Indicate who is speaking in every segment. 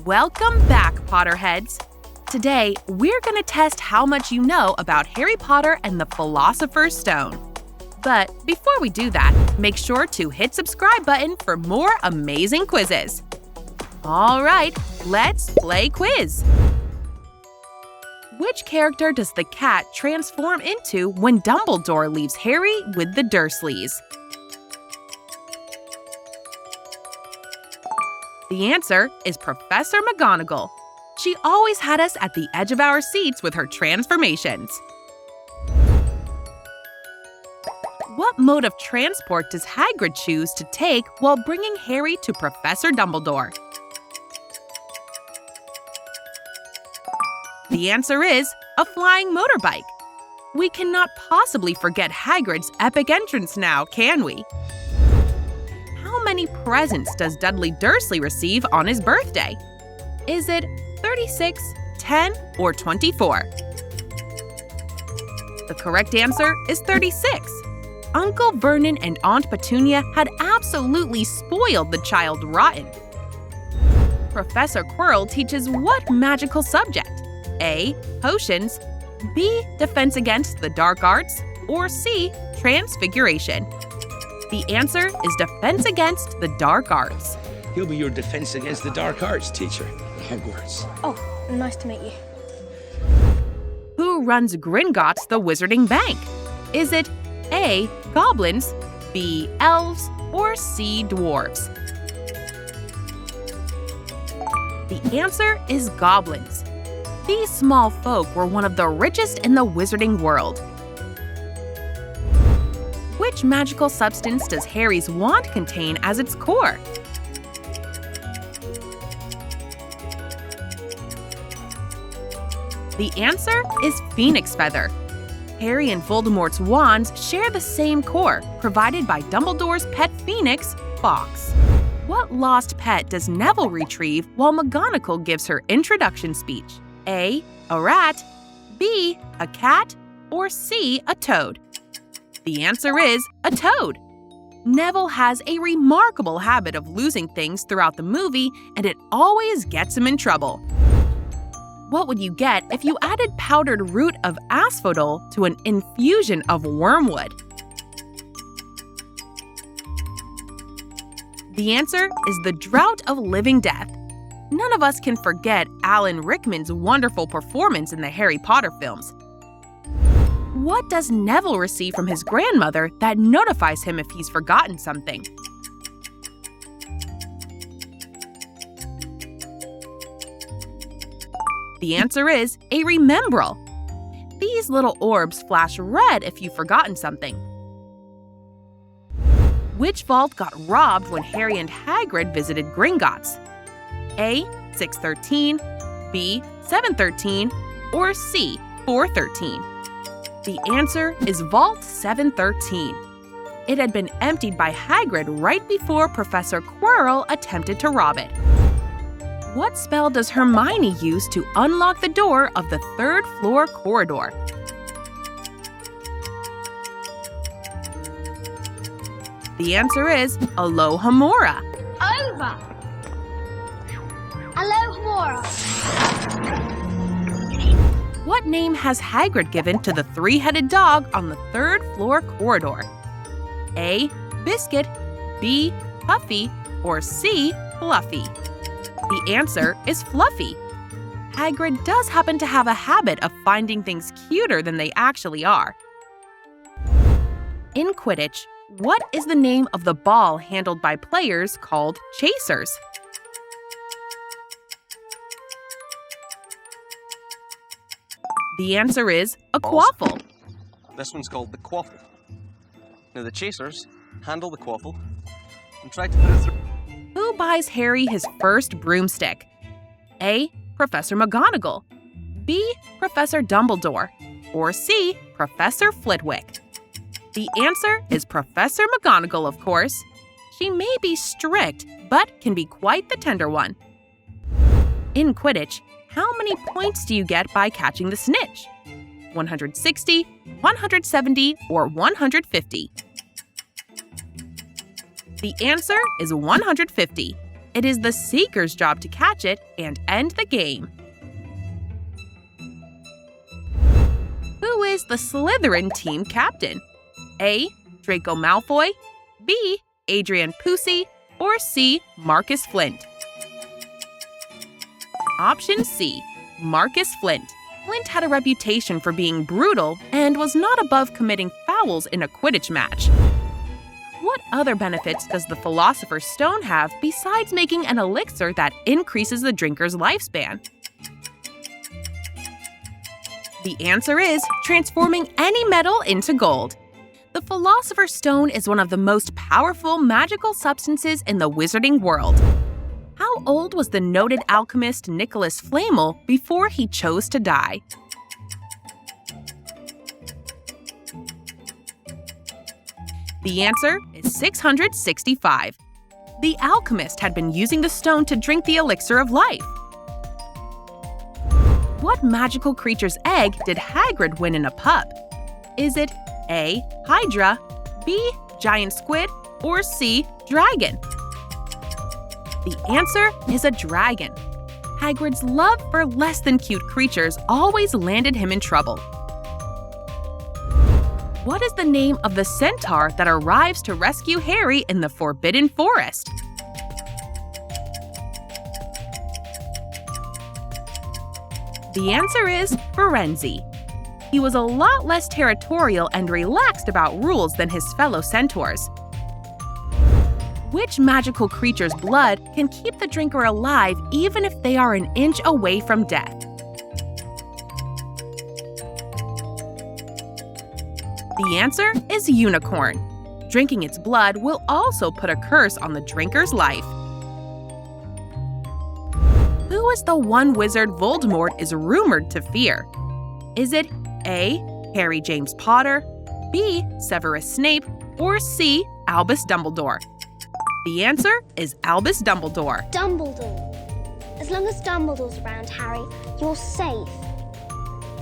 Speaker 1: Welcome back, Potterheads! Today, we're going to test how much you know about Harry Potter and the Philosopher's Stone. But before we do that, make sure to hit subscribe button for more amazing quizzes. All right, let's play quiz. Which character does the cat transform into when Dumbledore leaves Harry with the Dursleys? The answer is Professor McGonagall. She always had us at the edge of our seats with her transformations. What mode of transport does Hagrid choose to take while bringing Harry to Professor Dumbledore? The answer is a flying motorbike. We cannot possibly forget Hagrid's epic entrance now, can we? How many presents does Dudley Dursley receive on his birthday? Is it 36, 10, or 24? The correct answer is 36. Uncle Vernon and Aunt Petunia had absolutely spoiled the child rotten. Professor Quirrell teaches what magical subject? A. Potions, B. Defense against the dark arts, or C. Transfiguration. The answer is Defense against the dark arts.
Speaker 2: He'll be your defense against the dark arts teacher at Hogwarts.
Speaker 3: Oh, nice to meet you.
Speaker 1: Who runs Gringotts the Wizarding Bank? Is it A. Goblins, B. Elves, or C. Dwarves? The answer is goblins. These small folk were one of the richest in the wizarding world. Which magical substance does Harry's wand contain as its core? The answer is phoenix feather. Harry and Voldemort's wands share the same core, provided by Dumbledore's pet phoenix, Fawkes. What lost pet does Neville retrieve while McGonagall gives her introduction speech? A. A rat, B. A cat, or C. A toad? The answer is a toad. Neville has a remarkable habit of losing things throughout the movie, and it always gets him in trouble. What would you get if you added powdered root of asphodel to an infusion of wormwood? The answer is the Drought of Living Death. None of us can forget Alan Rickman's wonderful performance in the Harry Potter films. What does Neville receive from his grandmother that notifies him if he's forgotten something? The answer is a remembrall. These little orbs flash red if you've forgotten something. Which vault got robbed when Harry and Hagrid visited Gringotts? A. 613, B. 713, or C. 413? The answer is Vault 713. It had been emptied by Hagrid right before Professor Quirrell attempted to rob it. What spell does Hermione use to unlock the door of the third-floor corridor? The answer is Alohomora.
Speaker 3: Over! Alohomora!
Speaker 1: What name has Hagrid given to the three-headed dog on the third-floor corridor? A. Biscuit, B. Puffy, or C. Fluffy? The answer is Fluffy. Hagrid does happen to have a habit of finding things cuter than they actually are. In Quidditch, what is the name of the ball handled by players called chasers? The answer is a quaffle.
Speaker 4: This one's called the quaffle. Now the chasers handle the quaffle and try to put it through.
Speaker 1: Who buys Harry his first broomstick? A. Professor McGonagall, B. Professor Dumbledore, or C. Professor Flitwick? The answer is Professor McGonagall, of course. She may be strict, but can be quite the tender one. In Quidditch, how many points do you get by catching the snitch? 160, 170, or 150? The answer is 150. it is the Seeker's job to catch it and end the game. Who is the Slytherin team captain? A. Draco Malfoy, B. Adrian Pusey, or C. Marcus Flint? Option C. Marcus Flint. Flint had a reputation for being brutal and was not above committing fouls in a Quidditch match. What other benefits does the Philosopher's Stone have besides making an elixir that increases the drinker's lifespan? The answer is transforming any metal into gold. The Philosopher's Stone is one of the most powerful magical substances in the wizarding world. How old was the noted alchemist Nicholas Flamel before he chose to die? The answer is 665. The alchemist had been using the stone to drink the elixir of life. What magical creature's egg did Hagrid win in a pub? Is it A. Hydra, B. Giant squid, or C. Dragon? The answer is a dragon. Hagrid's love for less than cute creatures always landed him in trouble. What is the name of the centaur that arrives to rescue Harry in the Forbidden Forest? The answer is Firenze. He was a lot less territorial and relaxed about rules than his fellow centaurs. Which magical creature's blood can keep the drinker alive even if they are an inch away from death? The answer is unicorn. Drinking its blood will also put a curse on the drinker's life. Who is the one wizard Voldemort is rumored to fear? Is it A. Harry James Potter, B. Severus Snape, or C. Albus Dumbledore? The answer is Albus Dumbledore.
Speaker 3: Dumbledore. As long as Dumbledore's around, Harry, you're safe.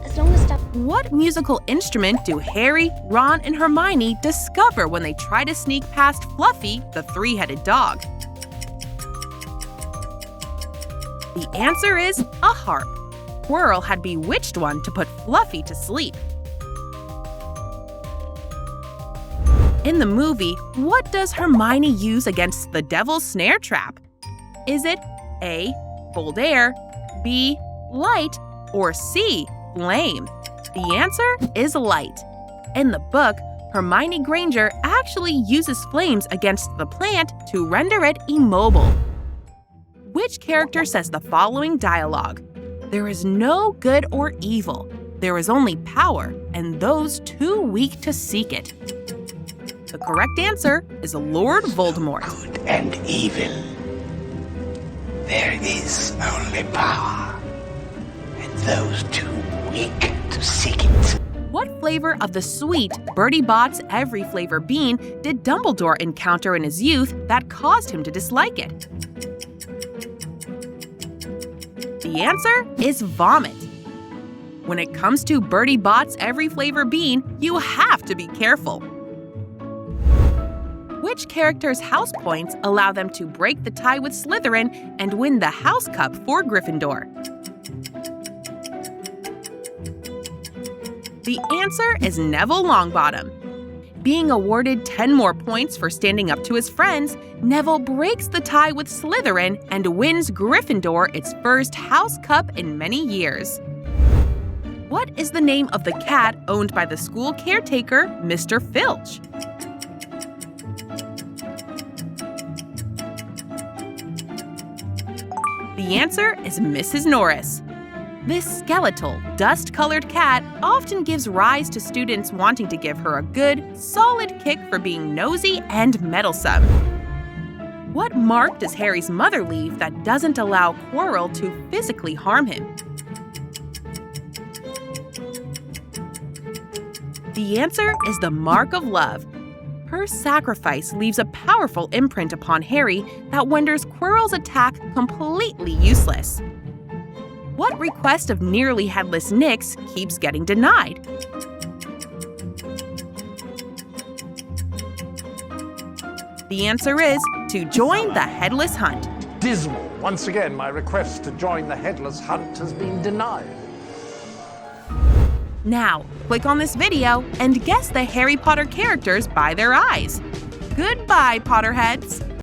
Speaker 3: As long as
Speaker 1: What musical instrument do Harry, Ron, and Hermione discover when they try to sneak past Fluffy, the three-headed dog? The answer is a harp. Quirrell had bewitched one to put Fluffy to sleep. In the movie, what does Hermione use against the devil's snare trap? Is it A. Cold air, B. Light, or C. Flame? The answer is light. In the book, Hermione Granger actually uses flames against the plant to render it immobile. Which character says the following dialogue? There is no good or evil. There is only power, and those too weak to seek it. The correct answer is Lord Voldemort.
Speaker 2: Good and evil. There is only power, and those too weak to seek it.
Speaker 1: What flavor of the sweet Bertie Bott's Every Flavor bean did Dumbledore encounter in his youth that caused him to dislike it? The answer is vomit. When it comes to Bertie Bott's Every Flavor bean, you have to be careful. Which character's house points allow them to break the tie with Slytherin and win the House Cup for Gryffindor? The answer is Neville Longbottom. Being awarded 10 more points for standing up to his friends, Neville breaks the tie with Slytherin and wins Gryffindor its first House Cup in many years. What is the name of the cat owned by the school caretaker, Mr. Filch? The answer is Mrs. Norris. This skeletal, dust-colored cat often gives rise to students wanting to give her a good, solid kick for being nosy and meddlesome. What mark does Harry's mother leave that doesn't allow Quirrell to physically harm him? The answer is the mark of love. Her sacrifice leaves a powerful imprint upon Harry that renders Quirrell's attack completely useless. What request of Nearly Headless Nick's keeps getting denied? The answer is to join the Headless Hunt.
Speaker 5: dismal. Once again, my request to join the headless hunt has been denied.
Speaker 1: Now, click on this video and guess the Harry Potter characters by their eyes. Goodbye, Potterheads!